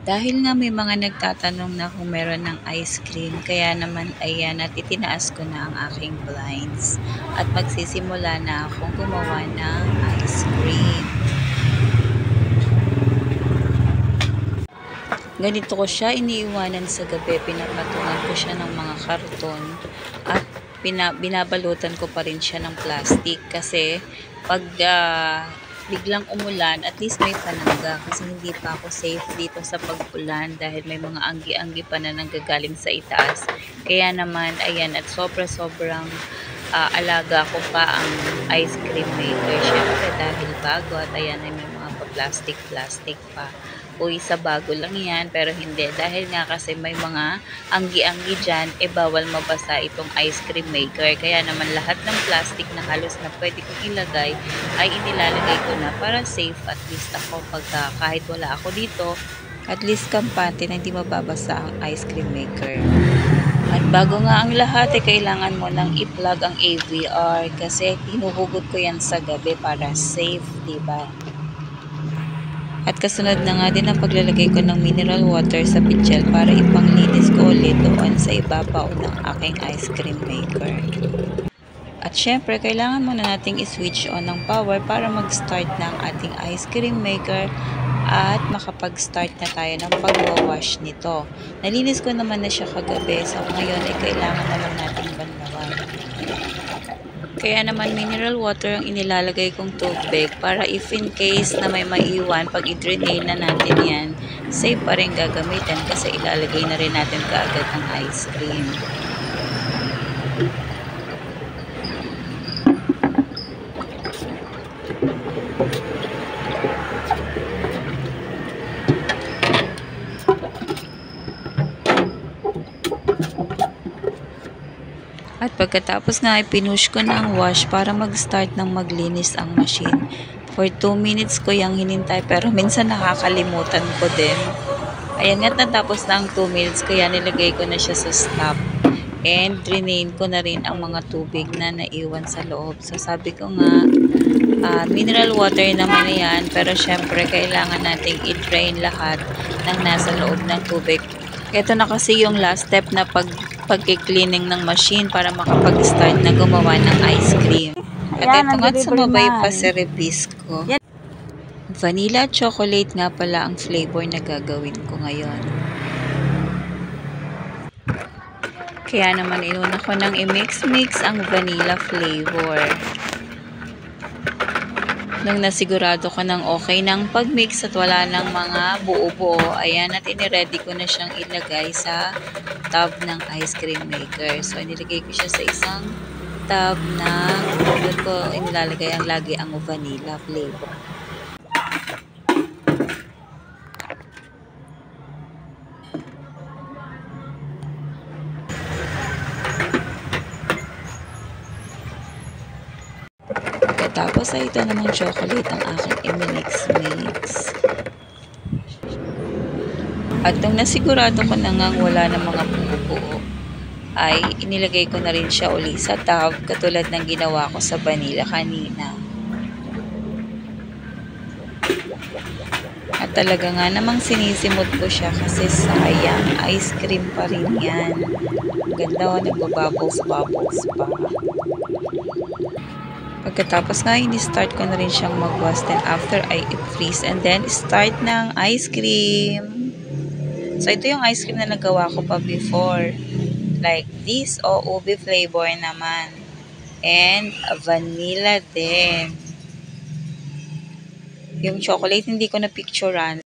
Dahil nga may mga nagtatanong na kung meron ng ice cream, kaya naman ayan at itinaas ko na ang aking blinds at magsisimula na akong gumawa ng ice cream. Ganito ko siya iniiwanan sa gabi, pinapatungan ko siya ng mga karton at binabalutan ko pa rin siya ng plastic kasi pag biglang umulan, at least may panangga kasi hindi pa ako safe dito sa pag-ulan dahil may mga anggi-anggi pa na nanggagaling sa itaas. Kaya naman, ayan, at sobrang alaga ko pa ang ice cream maker. Syempre dahil bago at ayan ay may mga pa-plastic pa. Uy, sa bago lang yan, pero hindi. Dahil nga kasi may mga anggi-anggi dyan, bawal mabasa itong ice cream maker. Kaya naman lahat ng plastic na halos na pwede kong ilagay, ay inilalagay ko na para safe at least ako pagka kahit wala ako dito, at least kampante na hindi mababasa ang ice cream maker. At bago nga ang lahat, kailangan mo nang i-plug ang AVR kasi hinuhugot ko yan sa gabi para safe, diba? At kasunod na nga din ang paglalagay ko ng mineral water sa pitchel para ipanglinis ko ulit doon sa ibabaw ng aking ice cream maker. At syempre, kailangan muna nating i-switch on ng power para mag-start ng ating ice cream maker at makapag-start na tayo ng pagwawash nito. Nalinis ko naman na siya kagabi, so ngayon ay kailangan na lang nating banlawan. Kaya naman mineral water ang inilalagay kong tubig para if in case na may maiwan, pag i-drain na natin yan, safe pa rin gagamitin kasi ilalagay na rin natin kaagad ang ice cream. At pagkatapos nga ay pinush ko na ang wash para mag-start ng maglinis ang machine. For 2 minutes ko yung hinintay pero minsan nakakalimutan ko din. Ayan nga, natapos na ang 2 minutes kaya nilagay ko na siya sa stop. And drain ko na rin ang mga tubig na naiwan sa loob. So sabi ko nga, mineral water naman yan pero syempre kailangan nating i-drain lahat ng nasa loob ng tubig. Ito na kasi yung last step na pag-cleaning ng machine para makapag-start na gumawa ng ice cream. At ito nga sumabay pa si Rebisco. Vanilla at chocolate nga pala ang flavor na gagawin ko ngayon. Kaya naman inuna ko nang i-mix ang vanilla flavor. Nung nasigurado ko nang okay ng pag-mix at wala ng mga buo-buo, ayan, at iniready ko na siyang ilagay sa tub ng ice cream maker. So, inilagay ko siya sa isang tub na doon ko inilalagay lagi ang vanilla flavor. Tapos ay ito namang chocolate ang aking i-mix. At nung nasigurado ko na nga wala ng mga buo-buo, ay inilagay ko na rin siya uli sa tub katulad ng ginawa ko sa vanilla kanina. At talaga nga namang sinisimot ko siya kasi sayang, ice cream pa rin yan. Ganda, nagbabubbles pa. Pagkatapos nga, ini-start ko na rin siyang magwas. Then after, I freeze and then start ng ice cream. So, ito yung ice cream na nagawa ko pa before. Like this, o ube flavor naman. And vanilla din. Yung chocolate, hindi ko na picturean.